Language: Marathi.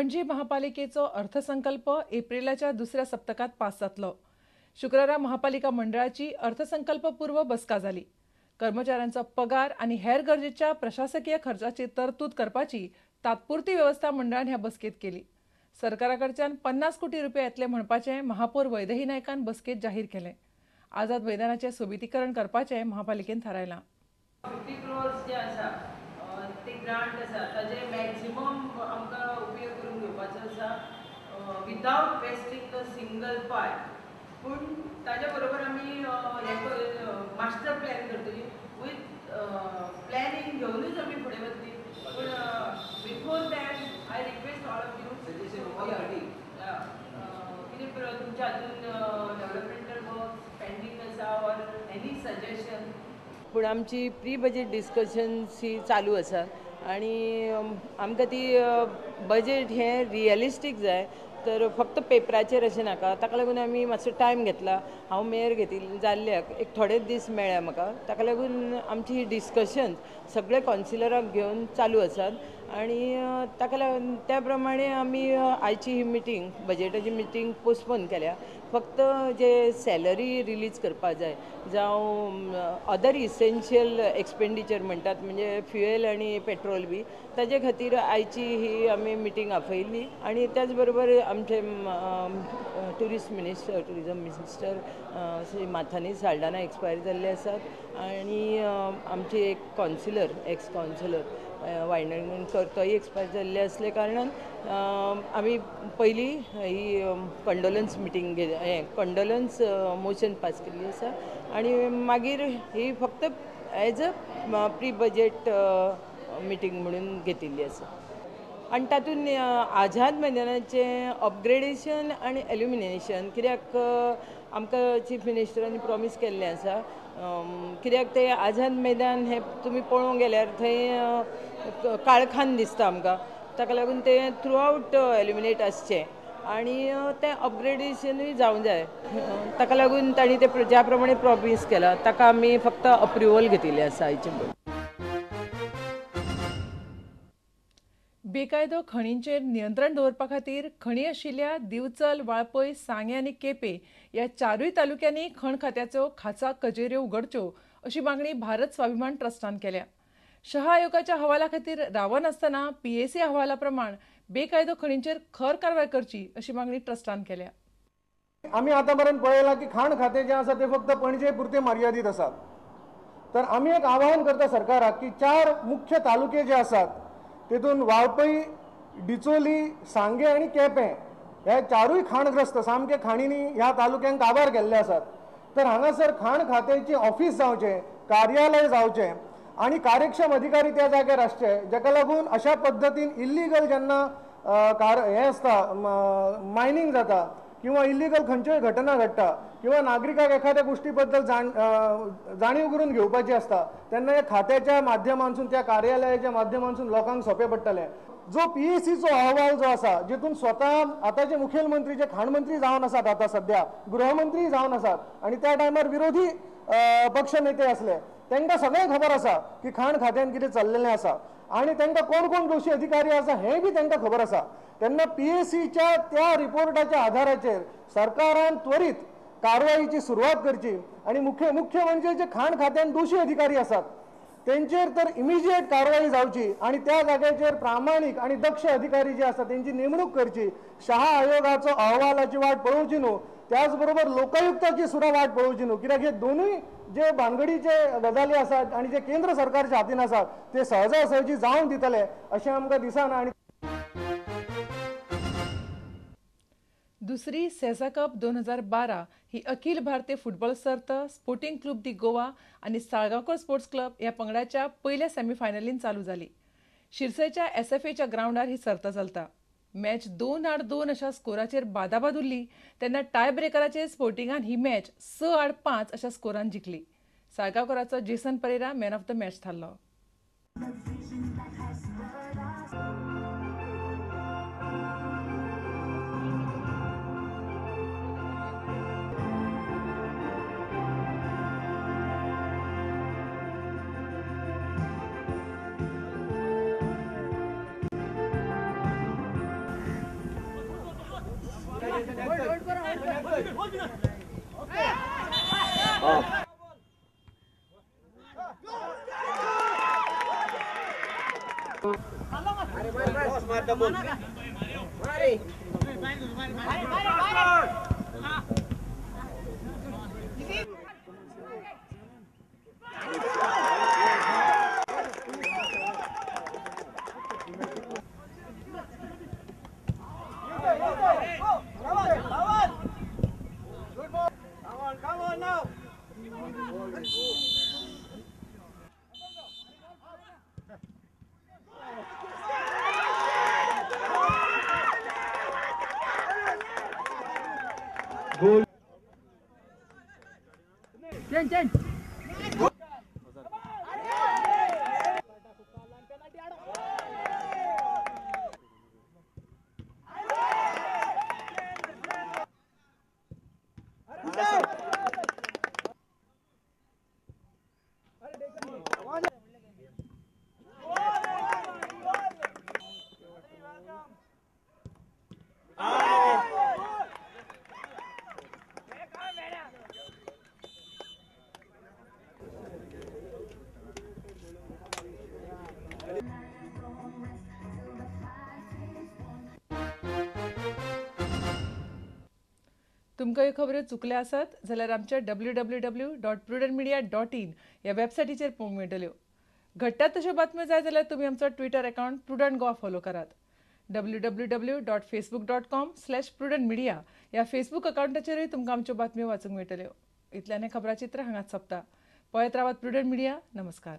पणजी महापालिकेचो अर्थसंकल्प एप्रिलाच्या दुसऱ्या सप्तकात पास जातलो। शुक्रारा महापालिका मंडळाची अर्थसंकल्पपूर्व बसका जाली। कर्मचाऱ्यांचो पगार आणि हेर गरजेच्या प्रशासकीय खर्चाची तरतूद करपाची तात्पुरती व्यवस्था मंडळान ह्या बसकेत केली। सरकाराकडच्यान 50 कोटी रुपये येतले म्हणपाचे महापौर वैदेही नायकान बसकेत जाहीर केले। आझाद मैदानाचे सोबितीकरण करपाचे महापालिकेन थारायला। 50 crores जे आसा ते ग्रांट आसा ताजे मॅक्सिमम आमकां उपयोग करून घेवपाचो आसा विदाउट वेस्टिंग अ सिंगल पाय। पूण ताज्या बरोबर आमी मास्टर प्लॅन करतली विथ प्लॅनिंग घेवनूच आमी फुडें वतली। पूण before that I request all of you कितें तुमच्या हातून डेव्हलपमेंटल वर्क पेंडींग आसा ऑर एनी सजेशन। पूण आमची प्री बजेट डिस्कशन्स ही चालू आसा आनी आमकां ती बजेट हें रियलिस्टीक जाय, तर फक्त पेपराचेर अशें नाका। ताका लागून आमी मातसो टायम घेतला। हांव मेयर जाल्ल्याक एक थोडेच दीस मेळ्ळे म्हाका, ताका लागून आमची ही डिस्कशन्स सगळे कॉन्सिलराक घेवन चालू आसात आनी ताका लागून त्या प्रमाणे आमी आयची ही मिटींग बजेटाची मिटींग पोस्टपोन केल्या। फक्त जे सॅलरी रिलीज करपाक जाय जावं अदर इसेन्शियल एक्सपेंडिचर म्हणटात म्हणजे फ्युएल आनी पेट्रोल बी, ताजे खातीर आयची ही आमी मिटींग आपयल्ली। आनी त्याच बरोबर आमचे tourism minister Shri Mathani Saldana expire जाल्ले आसात आनी आमचे एक कॉन्सिलर एक्स कॉन्सिलर वायनकर तोय एक्सपायर जाल्ले असले कारणान आमी पयलीं ही कंडोलन्स मिटींग कंडोलन्स मोशन पास केल्ली आसा आनी मागीर ही फक्त as a pre budget meeting म्हणून घेतिल्ली आसा। आनी तातूंत आझाद मैदानाचें अपग्रेडेशन आनी एल्युमिनेशन, कित्याक आमकां चीफ मिनिस्टरांनी प्रॉमीस केल्लें आसा, कित्याक तें आझाद मैदान हें तुमी पळोवंक गेल्यार थंय काळखान दिसता आमकां। ताका लागून तें थ्रू आवट एल्युमिनेट आसचें आनी तें अपग्रेडेशनूय जावंक जाय। ताका लागून तांणी तें ज्या प्रमाणे प्रॉमीस केला ताका आमी फक्त अप्रुवल घेतिल्लें आसा आयचे पळय। बेकायदो खणींचेर नियंत्रण दवरपा खातीर खणी आशिल्ल्या दिवचल, वाळपय, सांगे आनी केपें ह्या चारूय तालुक्यांनी खण खात्याच्यो खाचा कचेऱ्यो उगडच्यो अशी मागणी भारत स्वाभिमान ट्रस्टान केल्या। शहा आयोगाच्या अहवाला खातीर रावनासतना PAC अहवाला प्रमाण बेकायदो खणींचेर खर कारवाय करची अशी मागणी ट्रस्टान केल्या। आम्ही आतापर्यंत पळयलां की खाण खाते जे आसा ते फक्त पणजे पुरते मर्यादित आसात। तर आम्ही एक आवाहन करता सरकाराक की 4 मुख्य तालुके जे आसात तेतून वाळपय, डिचोली, सांगे आणि केपें हे चारूय खाणग्रस्त सामके खाणींनी ह्या तालुक्यांक काबार केल्ले आसात। तर हांगासर खाण खात्याचे ऑफिस जावचें, कार्यालय जावचें आणि कार्यक्षम अधिकारी त्या जाग्यार आसचे, जाका लागून अशा पद्धतीन इल्लीगल जेन्ना हे आसता मायनिंग जाता किंवा इल्लीगल खंयच्योय घटना घडटा किंवा नागरिकाक एखाद्या गोष्टी बद्दल जाणीव करून घेवपाची आसता तेन्ना ह्या खात्याच्या माध्यमांतसून त्या कार्यालयाच्या माध्यमांतसून लोकांक सोंपें पडटलें। जो PACचो अहवाल जो आसा जेतून स्वता आतांचे मुखेलमंत्री जे खाण मंत्री जावन आसात, आता सध्या गृहमंत्री जावन आसात आणि त्या टायमार विरोधी पक्ष नेते असले, तांकां सगळें खबर आसा की खाण खात्यान कितें चल्लेलें आसा आणि तांकां कोण कोण दोशी अधिकारी आसा हें बी तांकां खबर आसा। तेन्ना PACच्या त्या रिपोर्टाच्या आधाराचेर सरकारान त्वरित कारवाईची सुरवात करची आणि मुख्य म्हणजे जे खाण खात्यान दोशी अधिकारी आसात त्यांचेर तर इमिजिएट कारवाई जावची आणि त्या जाग्याचेर प्रामाणिक आणि दक्ष अधिकारी जे आसात त्यांची नेमणूक करची। शहा आयोगाचो अहवालाची वाट पळोवची न्हू, त्याचबरोबर लोकायुक्ताची सुद्धा वाट पळोवची न्हू, कित्याक हे दोनूय जे भानगडीचे गजाली आसात आणि जे केंद्र सरकारच्या हातीन आसात ते सहजासहजी जावन दितले अशें आमकां दिसना। आणि दुसरी सेझा कप 2012 ही अखिल भारतीय फुटबॉल सर्त स्पोर्टिंग क्लब दी गोवा आणि साळगांवकर स्पोर्ट्स क्लब ह्या पंगडाच्या पयल्या सेमीफायनलीन चालू जाली। शिरसयच्या SFAच्या ग्राउंडार ही सर्त चलता। मॅच 2-2 अशा स्कोराचेर बादाबाद उरली तेन्ना टाय ब्रेकराचेर स्पोर्टिंगान ही मॅच 6-5 अशा स्कोरान जिखली। साळगांवकराचो Jason Pereira man of the match थारलो। तुमकां ह्यो खबरो चुकल्या आसत जाल्यार आमच्या www.prudentmedia.in ह्या वेबसायटीचेर पळोवंक मेळटल्यो. घडटात तश्यो बातम्यो जाय जाल्यार तुमी आमचो Twitter account prudent Goa follow करात. www.facebook.com/prudentmedia ह्या फेसबूक अकावंटाचेरूय तुमकां आमच्यो बातम्यो वाचूंक मेळटल्यो. इतल्यान हें खबराचित्र हांगाच सोंपता. पळयत रावात प्रुडंट मिडिया. नमस्कार.